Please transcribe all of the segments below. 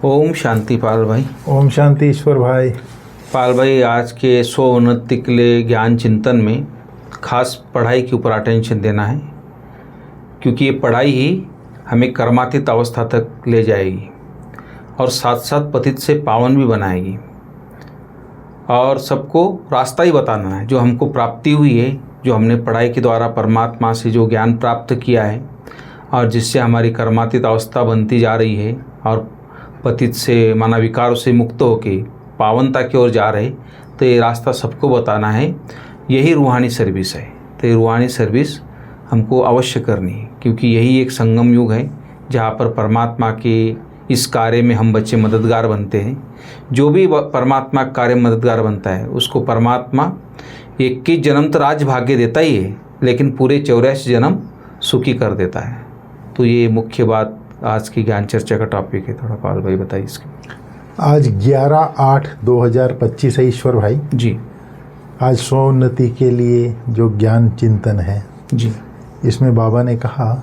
ओम शांति पाल भाई। ओम शांति ईश्वर भाई। पाल भाई, आज के स्व उन्नति के लिए ज्ञान चिंतन में खास पढ़ाई के ऊपर अटेंशन देना है, क्योंकि ये पढ़ाई ही हमें कर्मातीत अवस्था तक ले जाएगी और साथ साथ पतित से पावन भी बनाएगी और सबको रास्ता ही बताना है। जो हमको प्राप्ति हुई है, जो हमने पढ़ाई के द्वारा परमात्मा से जो ज्ञान प्राप्त किया है और जिससे हमारी कर्मातीत अवस्था बनती जा रही है और पतित से माना विकारों से मुक्त होके पावनता की ओर जा रहे, तो ये रास्ता सबको बताना है। यही रूहानी सर्विस है। तो ये रूहानी सर्विस हमको अवश्य करनी है, क्योंकि यही एक संगम युग है जहाँ पर परमात्मा के इस कार्य में हम बच्चे मददगार बनते हैं। जो भी परमात्मा कार्य में मददगार बनता है उसको परमात्मा 21 जन्म तो राज भाग्य देता ही है, लेकिन पूरे 84 जन्म सुखी कर देता है। तो ये मुख्य बात आज की ज्ञान चर्चा का टॉपिक है। थोड़ा पाल भाई बताइए इसके। आज 11/8/2025 है ईश्वर भाई जी। आज स्वोन्नति के लिए जो ज्ञान चिंतन है जी, इसमें बाबा ने कहा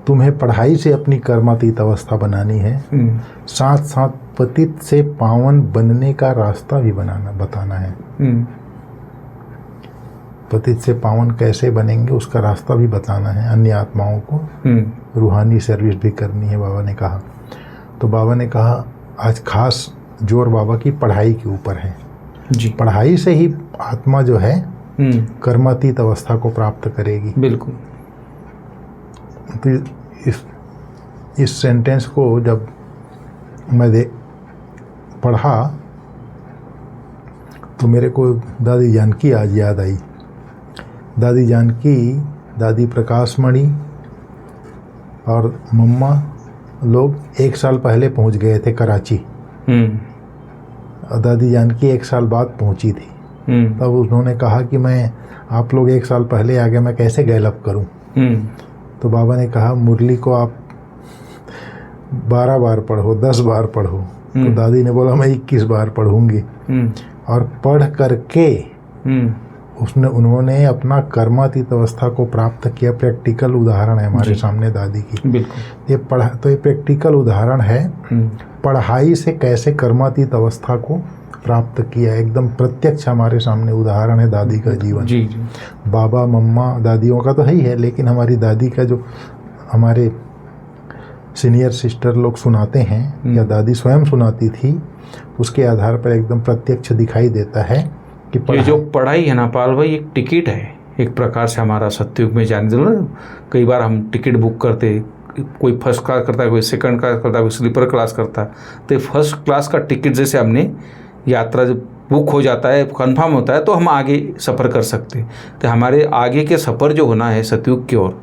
तुम्हें पढ़ाई से अपनी कर्मातीत अवस्था बनानी है, साथ साथ पतित से पावन बनने का रास्ता भी बताना है। पतित से पावन कैसे बनेंगे उसका रास्ता भी बताना है। अन्य आत्माओं को रूहानी सर्विस भी करनी है, बाबा ने कहा। तो बाबा ने कहा आज खास जोर बाबा की पढ़ाई के ऊपर है। जी। पढ़ाई से ही आत्मा जो है कर्मातीत अवस्था को प्राप्त करेगी। बिल्कुल। तो इस सेंटेंस को जब मैं पढ़ा तो मेरे को दादी जानकी आज याद आई। दादी जानकी, दादी प्रकाशमणि और मम्मा लोग 1 साल पहले पहुंच गए थे कराची। और दादी जानकी 1 साल बाद पहुंची थी। तब उन्होंने कहा कि मैं आप लोग 1 साल पहले आ गए, मैं कैसे गैलअप करूं। तो बाबा ने कहा मुरली को आप 12 बार पढ़ो, 10 बार पढ़ो। तो दादी ने बोला मैं 21 बार पढ़ूंगी। और पढ़ करके उन्होंने अपना कर्मातीत अवस्था को प्राप्त किया। प्रैक्टिकल उदाहरण है हमारे सामने दादी की। बिल्कुल। ये प्रैक्टिकल उदाहरण है पढ़ाई से कैसे कर्मातीत अवस्था को प्राप्त किया। एकदम प्रत्यक्ष हमारे सामने उदाहरण है दादी का जीवन। जी जी। बाबा मम्मा दादियों का तो है ही है, लेकिन हमारी दादी का जो हमारे सीनियर सिस्टर लोग सुनाते हैं या दादी स्वयं सुनाती थी, उसके आधार पर एकदम प्रत्यक्ष दिखाई देता है कि ये जो पढ़ाई है ना पाल भाई, एक टिकट है एक प्रकार से हमारा सत्युग में जाने दो ना। कई बार हम टिकट बुक करते, कोई फर्स्ट क्लास करता है, कोई सेकंड क्लास करता है, कोई स्लीपर क्लास करता है। तो फर्स्ट क्लास का टिकट जैसे हमने यात्रा जब बुक हो जाता है, कंफर्म होता है, तो हम आगे सफ़र कर सकते हैं। तो हमारे आगे के सफ़र जो होना है सतयुग की ओर,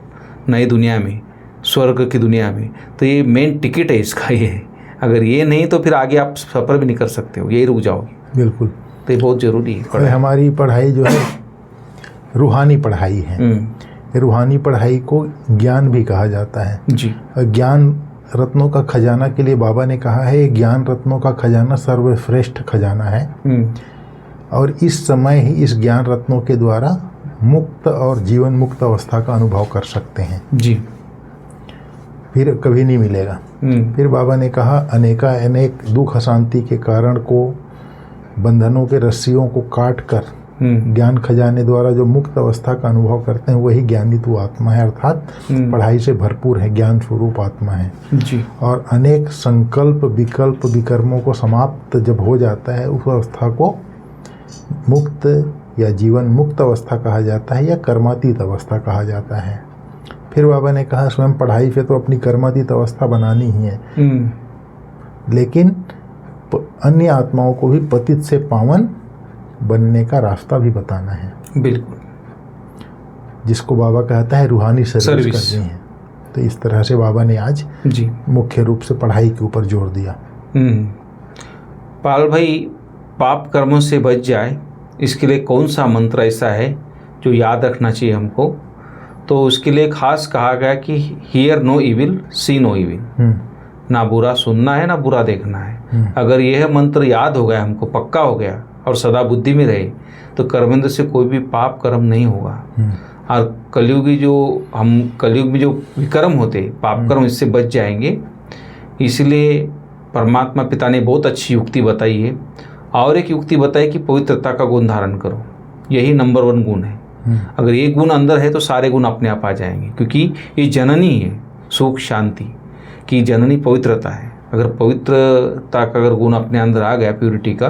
नई दुनिया में, स्वर्ग की दुनिया में, तो ये मेन टिकट है इसका। ये अगर ये नहीं तो फिर आगे आप सफ़र भी नहीं कर सकते हो, यही रुक जाओगे। बिल्कुल। तो ये बहुत ज़रूरी है। हमारी पढ़ाई जो है रूहानी पढ़ाई है। रूहानी पढ़ाई को ज्ञान भी कहा जाता है। जी। ज्ञान रत्नों का खजाना के लिए बाबा ने कहा है ज्ञान रत्नों का खजाना सर्वश्रेष्ठ खजाना है। और इस समय ही इस ज्ञान रत्नों के द्वारा मुक्त और जीवन मुक्त अवस्था का अनुभव कर सकते हैं। जी। फिर कभी नहीं मिलेगा। फिर बाबा ने कहा अनेक दुख अशांति के कारण को, बंधनों के रस्सियों को काट कर ज्ञान खजाने द्वारा जो मुक्त अवस्था का अनुभव करते हैं वही ज्ञानी तू आत्मा है, अर्थात पढ़ाई से भरपूर है, ज्ञान स्वरूप आत्मा है। जी। और अनेक संकल्प विकल्प विकर्मों को समाप्त जब हो जाता है उस अवस्था को मुक्त या जीवन मुक्त अवस्था कहा जाता है या कर्मातीत अवस्था कहा जाता है। फिर बाबा ने कहा स्वयं पढ़ाई से तो अपनी कर्मातीत अवस्था बनानी ही है, लेकिन अन्य आत्माओं को भी पतित से पावन बनने का रास्ता भी बताना है। बिल्कुल। जिसको बाबा कहता है रूहानी सर्विस करनी है। तो इस तरह से बाबा ने आज जी मुख्य रूप से पढ़ाई के ऊपर जोर दिया। पाल भाई, पाप कर्मों से बच जाए इसके लिए कौन सा मंत्र ऐसा है जो याद रखना चाहिए हमको? तो उसके लिए खास कहा गया कि hear no evil see no evil. ना बुरा सुनना है ना बुरा देखना है। अगर यह मंत्र याद हो गया, हमको पक्का हो गया और सदा बुद्धि में रहे, तो कर्मेंद्र से कोई भी पाप कर्म नहीं होगा। और कलयुग में जो विकर्म होते पाप कर्म, इससे बच जाएंगे। इसलिए परमात्मा पिता ने बहुत अच्छी युक्ति बताई है, और एक युक्ति बताई कि पवित्रता का गुण धारण करो, यही नंबर 1 गुण है। अगर ये गुण अंदर है तो सारे गुण अपने आप आ जाएंगे, क्योंकि ये जननी है सुख शांति की, जननी पवित्रता है। अगर पवित्रता का अगर गुण अपने अंदर आ गया, प्यूरिटी का,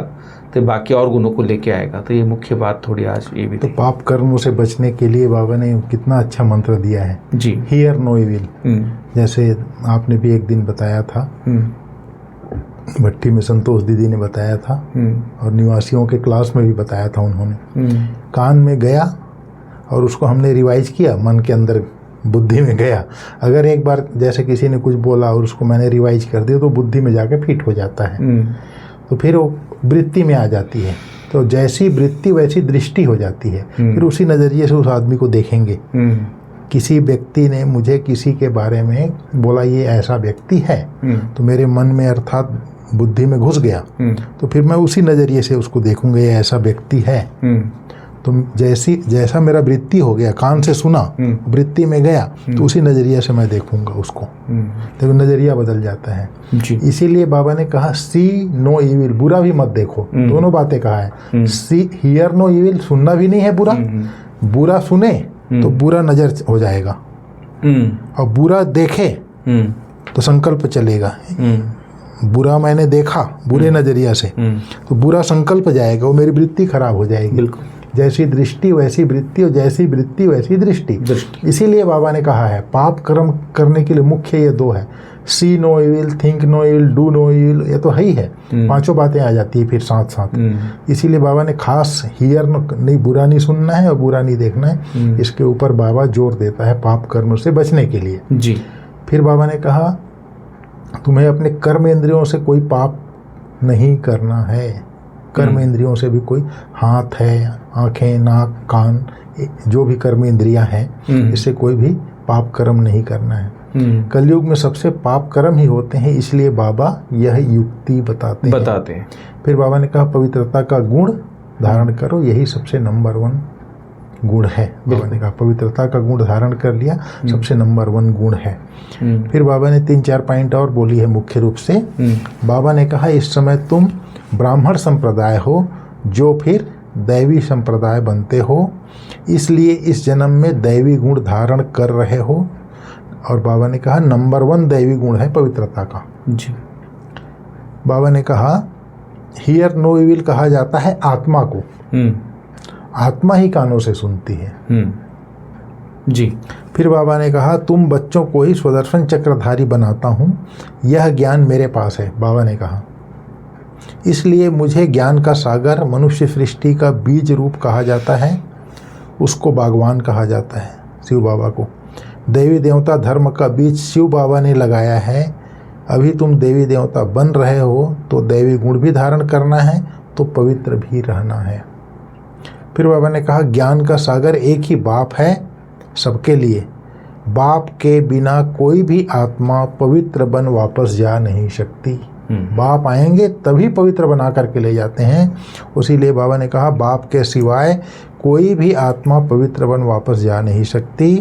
तो बाकी और गुणों को लेके आएगा। तो ये मुख्य बात थोड़ी आज ये भी तो पाप कर्मों से बचने के लिए बाबा ने कितना अच्छा मंत्र दिया है जी, हियर नो इविल। जैसे आपने भी एक दिन बताया था, भट्टी में संतोष दीदी ने बताया था, और निवासियों के क्लास में भी बताया था उन्होंने। कान में गया और उसको हमने रिवाइज किया, मन के अंदर बुद्धि में गया। अगर एक बार जैसे किसी ने कुछ बोला और उसको मैंने रिवाइज कर दिया तो बुद्धि में जाके फिट हो जाता है, तो फिर वो वृत्ति में आ जाती है। तो जैसी वृत्ति वैसी दृष्टि हो जाती है, फिर उसी नज़रिए से उस आदमी को देखेंगे। किसी व्यक्ति ने मुझे किसी के बारे में बोला ये ऐसा व्यक्ति है, तो मेरे मन में अर्थात बुद्धि में घुस गया, तो फिर मैं उसी नज़रिए से उसको देखूंगा ये ऐसा व्यक्ति है। तो जैसा मेरा वृत्ति हो गया, कान से सुना, वृत्ति में गया, तो उसी नज़रिए से मैं देखूंगा उसको, तो नज़रिया बदल जाता है। इसीलिए बाबा ने कहा सी नो इविल, बुरा भी मत देखो। दोनों बातें कहा है, सी हियर नो इविल, सुनना भी नहीं है बुरा, बुरा सुने तो बुरा नज़र हो जाएगा, और बुरा देखे तो संकल्प चलेगा। बुरा मैंने देखा बुरे नज़रिया से, तो बुरा संकल्प जाएगा, वो मेरी वृत्ति खराब हो जाएगी। बिल्कुल, जैसी दृष्टि वैसी वृत्ति, और जैसी वृत्ति वैसी दृष्टि। इसीलिए बाबा ने कहा है पाप कर्म करने के लिए मुख्य ये 2 है, see no evil, think no evil, do no evil. ये तो है ही है, 5 बातें आ जाती है फिर साथ साथ। इसीलिए बाबा ने खास हियर नहीं, बुरा नहीं सुनना है और बुरा नहीं देखना है, इसके ऊपर बाबा जोर देता है पाप कर्म से बचने के लिए जी। फिर बाबा ने कहा तुम्हें अपने कर्म इंद्रियों से कोई पाप नहीं करना है। कर्म इंद्रियों से भी कोई, हाथ है, आंखें, नाक, कान, जो भी कर्म इंद्रियां हैं, इससे कोई भी पाप कर्म नहीं करना है। कलयुग में सबसे पाप कर्म ही होते हैं, इसलिए बाबा यह युक्ति बताते हैं। फिर बाबा ने कहा पवित्रता का गुण धारण करो, यही सबसे नंबर 1 गुण है। बाबा ने कहा पवित्रता का गुण धारण कर लिया, सबसे नंबर 1 गुण है। फिर बाबा ने 3-4 पॉइंट और बोली है मुख्य रूप से। बाबा ने कहा इस समय तुम ब्राह्मण संप्रदाय हो, जो फिर दैवी संप्रदाय बनते हो, इसलिए इस जन्म में दैवी गुण धारण कर रहे हो। और बाबा ने कहा नंबर 1 दैवी गुण है पवित्रता का जी। बाबा ने कहा हियर नो इविल कहा जाता है आत्मा को, आत्मा ही कानों से सुनती है जी। फिर बाबा ने कहा तुम बच्चों को ही स्वदर्शन चक्रधारी बनाता हूँ, यह ज्ञान मेरे पास है। बाबा ने कहा इसलिए मुझे ज्ञान का सागर मनुष्य सृष्टि का बीज रूप कहा जाता है, उसको बागवान कहा जाता है शिव बाबा को। देवी देवता धर्म का बीज शिव बाबा ने लगाया है। अभी तुम देवी देवता बन रहे हो तो दैवी गुण भी धारण करना है, तो पवित्र भी रहना है। फिर बाबा ने कहा ज्ञान का सागर एक ही बाप है सबके लिए, बाप के बिना कोई भी आत्मा पवित्र बन वापस जा नहीं सकती। बाप आएंगे तभी पवित्र बना करके ले जाते हैं। उसीलिए बाबा ने कहा बाप के सिवाय कोई भी आत्मा पवित्र बन वापस जा नहीं सकती।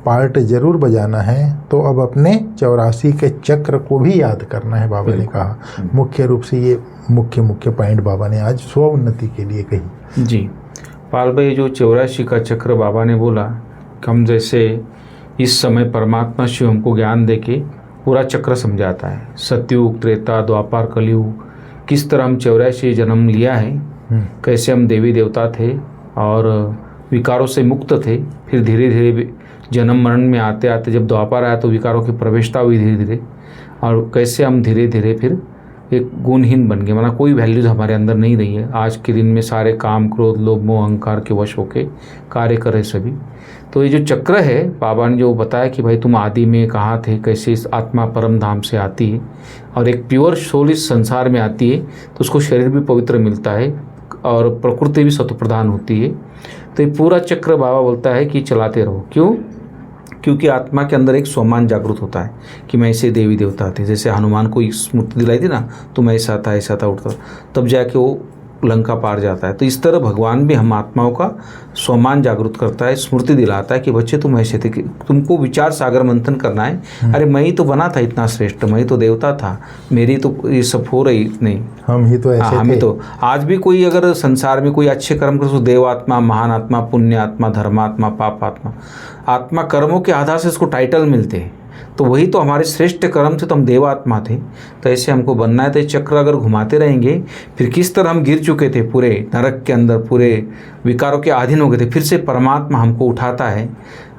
पार्ट जरूर बजाना है, तो अब अपने 84 के चक्र को भी याद करना है। बाबा ने कहा मुख्य रूप से ये मुख्य पॉइंट बाबा ने आज स्व उन्नति के लिए कही जी। पाल भाई जो 84 का चक्र बाबा ने बोला, हम जैसे इस समय परमात्मा शिव हमको ज्ञान देके पूरा चक्र समझाता है, सतयुग, त्रेता, द्वापर, कलयुग, किस तरह हम 84 जन्म लिया है, कैसे हम देवी देवता थे और विकारों से मुक्त थे। फिर धीरे धीरे जन्म मरण में आते आते जब द्वापर आया तो विकारों की प्रवेशता हुई धीरे धीरे, और कैसे हम धीरे धीरे फिर एक गुणहीन बन गए, माना कोई वैल्यूज हमारे अंदर नहीं रही है। आज के दिन में सारे काम, क्रोध, लोभ, मोह, अहंकार के वश होके कार्य करे सभी। तो ये जो चक्र है, बाबा ने जो बताया कि भाई तुम आदि में कहाँ थे, कैसे इस आत्मा परम धाम से आती है और एक प्योर सोल इस संसार में आती है, तो उसको शरीर भी पवित्र मिलता है और प्रकृति भी सत्व प्रधान होती है। तो ये पूरा चक्र बाबा बोलता है कि चलाते रहो। क्यों? क्योंकि आत्मा के अंदर एक स्वमान जागृत होता है कि मैं ऐसे देवी देवता थे। जैसे हनुमान को स्मृति दिलाई थी ना, तुम ऐसा था उठता, तब जाके वो लंका पार जाता है। तो इस तरह भगवान भी हम आत्माओं का स्वमान जागृत करता है, स्मृति दिलाता है कि बच्चे तुम ऐसे थे, कि तुमको विचार सागर मंथन करना है। अरे मैं ही तो बना था इतना श्रेष्ठ, मैं ही तो देवता था, मेरी तो ये सब हो रही नहीं, हम ही तो ऐसे हम ही थे। तो। आज भी कोई अगर संसार में कोई अच्छे कर्म करे तो देवात्मा, महान आत्मा, पुण्य आत्मा, धर्मात्मा, पाप आत्मा, आत्मा कर्मों के आधार से इसको टाइटल मिलते हैं। तो वही तो हमारे श्रेष्ठ कर्म थे, तो हम देवात्मा थे। तो ऐसे हमको बनना है। तो ये चक्र अगर घुमाते रहेंगे, फिर किस तरह हम गिर चुके थे पूरे नरक के अंदर, पूरे विकारों के अधीन हो गए थे, फिर से परमात्मा हमको उठाता है,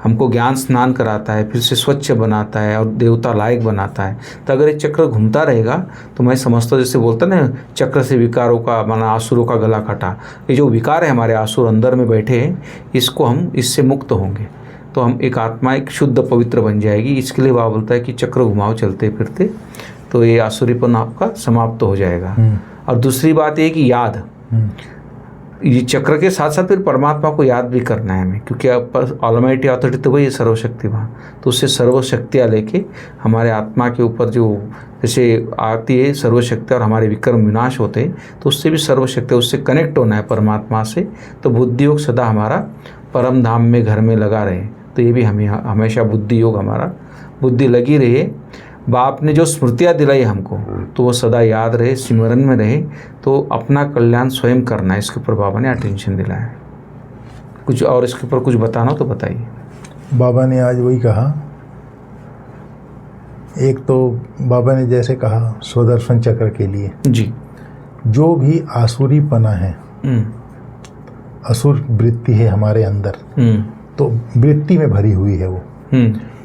हमको ज्ञान स्नान कराता है, फिर से स्वच्छ बनाता है और देवता लायक बनाता है। तो अगर ये चक्र घूमता रहेगा तो मैं समझता हूँ, जैसे बोलता ना, चक्र से विकारों का माना आसुरों का गला काटा। ये जो विकार है हमारे आसुर अंदर में बैठे हैं, इसको हम इससे मुक्त होंगे तो हम एक आत्मा एक शुद्ध पवित्र बन जाएगी। इसके लिए वह बोलता है कि चक्र घुमाओ चलते फिरते, तो ये आसुरीपन आपका समाप्त हो जाएगा। और दूसरी बात ये कि याद, ये चक्र के साथ साथ फिर परमात्मा को याद भी करना है हमें, क्योंकि ऑलमाइटी अथॉरिटी तो वही सर्वशक्तिमान, तो उससे सर्वशक्तियाँ लेके हमारे आत्मा के ऊपर जो जैसे आती है सर्वशक्ति और हमारे विक्रम विनाश होते हैं, तो उससे भी सर्वशक्ति, उससे कनेक्ट होना है परमात्मा से। तो बुद्धि योग सदा हमारा परम धाम में घर में लगा रहे, तो ये भी हमें हमेशा बुद्धि योग हमारा बुद्धि लगी रहे। बाप ने जो स्मृतियाँ दिलाई हमको, तो वो सदा याद रहे, स्मरण में रहे, तो अपना कल्याण स्वयं करना है। इसके ऊपर बाबा ने अटेंशन दिलाया है। कुछ और इसके ऊपर कुछ बताना हो तो बताइए। बाबा ने आज वही कहा, एक तो बाबा ने जैसे कहा स्वदर्शन चक्र के लिए जी, जो भी आसुरी पना है, असुर वृत्ति है हमारे अंदर, तो वृत्ति में भरी हुई है वो,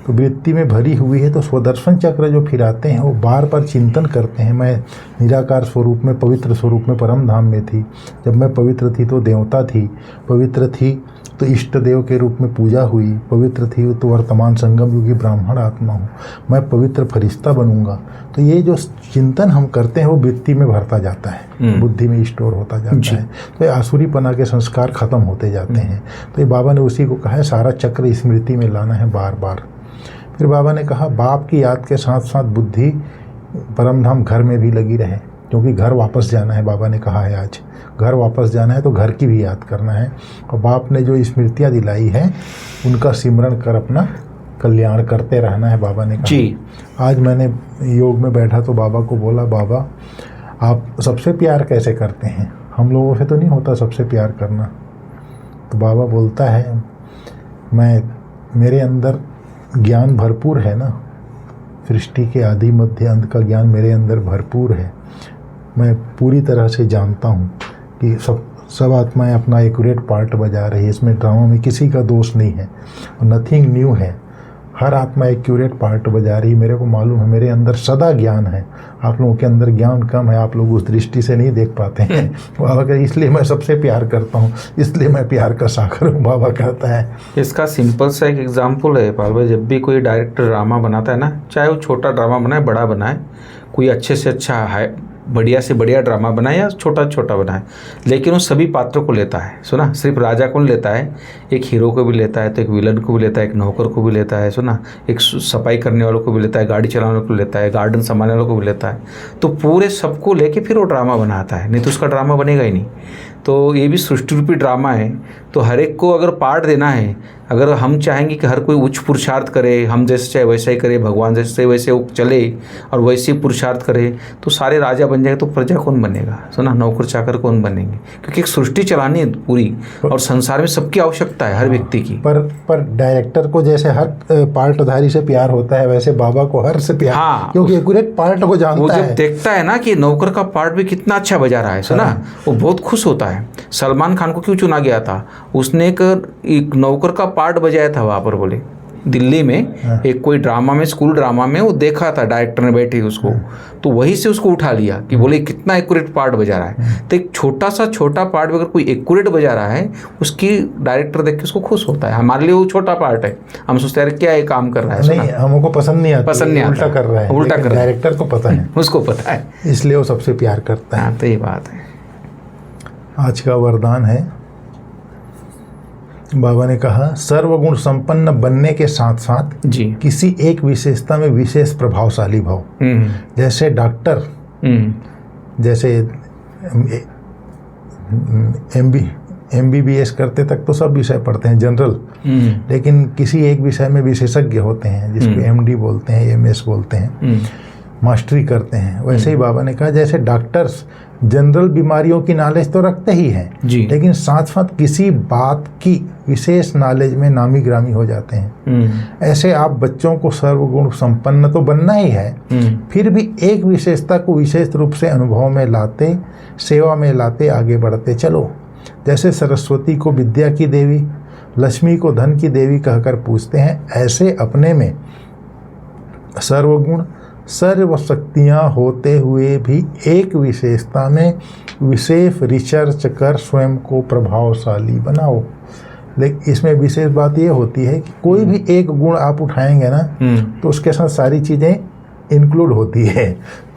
तो वृत्ति में भरी हुई है, तो स्वदर्शन चक्र जो फिराते हैं वो बार बार चिंतन करते हैं, मैं निराकार स्वरूप में, पवित्र स्वरूप में, परम धाम में थी। जब मैं पवित्र थी तो देवता थी, पवित्र थी तो इष्ट देव के रूप में पूजा हुई, पवित्र थी तो वर्तमान संगम युगी ब्राह्मण आत्मा हूँ, मैं पवित्र फरिश्ता बनूंगा। तो ये जो चिंतन हम करते हैं वो वृत्ति में भरता जाता है, बुद्धि में स्टोर होता जाता है, तो ये आसुरीपना के संस्कार खत्म होते जाते हैं। तो ये बाबा ने उसी को कहा है, सारा चक्र स्मृति में लाना है बार बार। फिर बाबा ने कहा बाप की याद के साथ साथ बुद्धि परमधाम घर में भी लगी रहे, क्योंकि घर वापस जाना है। बाबा ने कहा है आज घर वापस जाना है, तो घर की भी याद करना है। और बाप ने जो स्मृतियाँ दिलाई हैं उनका सिमरण कर अपना कल्याण करते रहना है, बाबा ने कहा जी। आज मैंने योग में बैठा तो बाबा को बोला, बाबा आप सबसे प्यार कैसे करते हैं? हम लोगों से तो नहीं होता सबसे प्यार करना। तो बाबा बोलता है, मेरे अंदर ज्ञान भरपूर है ना, सृष्टि के आदि मध्य अंत का ज्ञान मेरे अंदर भरपूर है। मैं पूरी तरह से जानता हूँ कि सब आत्माएं अपना एक्यूरेट पार्ट बजा रही है, इसमें ड्रामा में किसी का दोष नहीं है, नथिंग न्यू है। हर आत्मा एक्यूरेट पार्ट बजा रही है, मेरे को मालूम है, मेरे अंदर सदा ज्ञान है। आप लोगों के अंदर ज्ञान कम है, आप लोग उस दृष्टि से नहीं देख पाते हैं। बाबा कहते इसलिए मैं सबसे प्यार करता हूँ, इसलिए मैं प्यार का सागर हूँ, बाबा कहता है। इसका सिंपल सा एक एग्जाम्पल है पाल भाई, जब भी कोई डायरेक्टर ड्रामा बनाता है ना, चाहे वो छोटा ड्रामा बनाए बड़ा बनाए, कोई अच्छे से अच्छा है, बढ़िया से बढ़िया ड्रामा बनाए या छोटा छोटा बनाए, लेकिन वो सभी पात्रों को लेता है। सुना, सिर्फ राजा को नहीं लेता है, एक हीरो को भी लेता है, तो एक विलन को भी लेता है, एक नौकर को भी लेता है, सुना, एक सफाई करने वालों को भी लेता है, गाड़ी चलाने वालों को लेता है, गार्डन संभालने वालों को भी लेता है। तो पूरे सबको लेके फिर वो ड्रामा बनाता है, नहीं तो उसका ड्रामा बनेगा ही नहीं। तो ये भी सृष्टि रूपी ड्रामा है। तो हर एक को अगर पार्ट देना है, अगर हम चाहेंगे कि हर कोई उच्च पुरुषार्थ करे, हम जैसे चाहे वैसा ही करे, भगवान जैसे वैसे वो चले और वैसे ही पुरुषार्थ करे, तो सारे राजा बन जाएंगे, तो प्रजा कौन बनेगा? सुना, नौकर चाकर कौन बनेंगे? क्योंकि एक सृष्टि चलानी है पूरी, और संसार में सबकी आवश्यकता है, हर व्यक्ति की। पर डायरेक्टर को जैसे हर पार्टधारी से प्यार होता है, वैसे बाबा को हर से प्यार, हाँ, क्योंकि एक्यूरेट पार्ट को जानता है। वो जब देखता है ना कि नौकर का पार्ट भी कितना अच्छा बजा रहा है, सुना, वो बहुत खुश होता है। सलमान खान को क्यों चुना गया था? उसने एक नौकर का पार्ट बजाया था वहाँ पर, बोले दिल्ली में एक कोई ड्रामा में, स्कूल ड्रामा में वो देखा था, डायरेक्टर ने बैठे उसको, तो वहीं से उसको उठा लिया कि बोले कितना एक्यूरेट पार्ट बजा रहा है। तो एक छोटा पार्ट अगर कोई एक्यूरेट बजा रहा है, उसकी डायरेक्टर देख के उसको खुश होता है। हमारे लिए वो छोटा पार्ट है, हम सोचते हैं क्या ये काम कर रहा है, नहीं हमको पसंद नहीं आता, उल्टा कर रहा है, उल्टा कर रहा है, डायरेक्टर को पता है, उसको पता है, इसलिए वो सबसे प्यार करता है। तो ये बात है। आज का वरदान है, बाबा ने कहा सर्वगुण संपन्न बनने के साथ साथ जी किसी एक विशेषता में विशेष प्रभावशाली भव। जैसे डॉक्टर, जैसे MBBS करते तक तो सब विषय पढ़ते हैं जनरल, लेकिन किसी एक विषय में विशेषज्ञ होते हैं जिसको MD बोलते हैं, MS बोलते हैं, मास्टरी करते हैं। वैसे ही बाबा ने कहा जैसे डॉक्टर्स जनरल बीमारियों की नॉलेज तो रखते ही हैं, लेकिन साथ साथ किसी बात की विशेष नॉलेज में नामी ग्रामी हो जाते हैं। ऐसे आप बच्चों को सर्वगुण संपन्न तो बनना ही है, फिर भी एक विशेषता को विशेष रूप से अनुभव में लाते, सेवा में लाते आगे बढ़ते चलो। जैसे सरस्वती को विद्या की देवी, लक्ष्मी को धन की देवी कहकर पूछते हैं, ऐसे अपने में सर्वगुण सर्व शक्तियाँ होते हुए भी एक विशेषता में विशेष रिसर्च कर स्वयं को प्रभावशाली बनाओ। लेकिन इसमें विशेष बात ये होती है कि कोई भी एक गुण आप उठाएंगे ना तो उसके साथ सारी चीज़ें इंक्लूड होती है।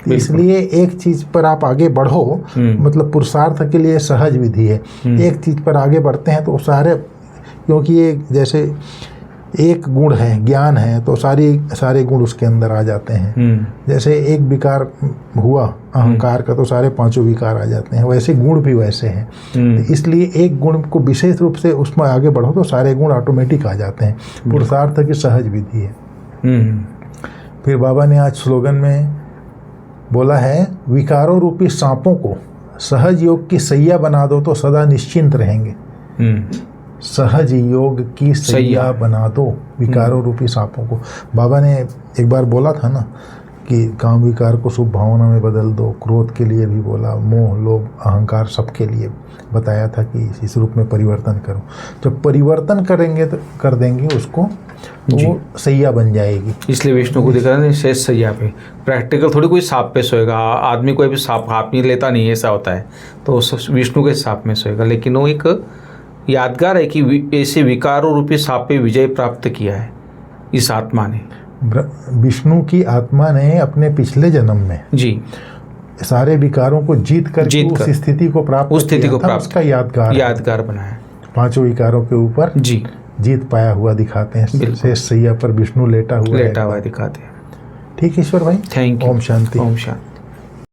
तो इसलिए एक चीज़ पर आप आगे बढ़ो, मतलब पुरुषार्थ के लिए सहज विधि है। एक चीज़ पर आगे बढ़ते हैं तो सारे, क्योंकि ये जैसे एक गुण है, ज्ञान है, तो सारे गुण उसके अंदर आ जाते हैं। जैसे एक विकार हुआ अहंकार का तो सारे पांचों विकार आ जाते हैं, वैसे गुण भी वैसे हैं। तो इसलिए एक गुण को विशेष रूप से उसमें आगे बढ़ो तो सारे गुण ऑटोमेटिक आ जाते हैं। पुरुषार्थ की सहज विधि है। फिर बाबा ने आज स्लोगन में बोला है, विकारों रूपी सांपों को सहज योग की सैया बना दो तो सदा निश्चिंत रहेंगे। सहज योग की सैया बना दो विकारों रूपी सांपों को। बाबा ने एक बार बोला था ना कि काम विकार को शुभ भावना में बदल दो, क्रोध के लिए भी बोला, मोह लोभ अहंकार सबके लिए बताया था कि इस रूप में परिवर्तन करो। जब परिवर्तन करेंगे तो कर देंगे उसको तो वो सैया बन जाएगी। इसलिए विष्णु को दिखा रहे शेष सैया पे। प्रैक्टिकल थोड़ी कोई सांप पे सोएगा, आदमी कोई भी सांप हाथ नहीं लेता नहीं, ऐसा होता है, तो विष्णु के सांप में सोएगा। लेकिन वो एक यादगार है कि ऐसे विकारों रूपी सांप पे विजय प्राप्त किया है इस आत्मा ने। विष्णु की आत्मा ने अपने पिछले जन्म में सारे विकारों को जीत कर उस स्थिति को प्राप्त उसका यादगार बनाया। पांचों विकारों के ऊपर जीत पाया हुआ दिखाते हैं। शेष सैया पर विष्णु लेटा हुआ दिखाते हैं। ठीक ईश्वर भाई, थैंक यू। ओम शांति। ओम शांति।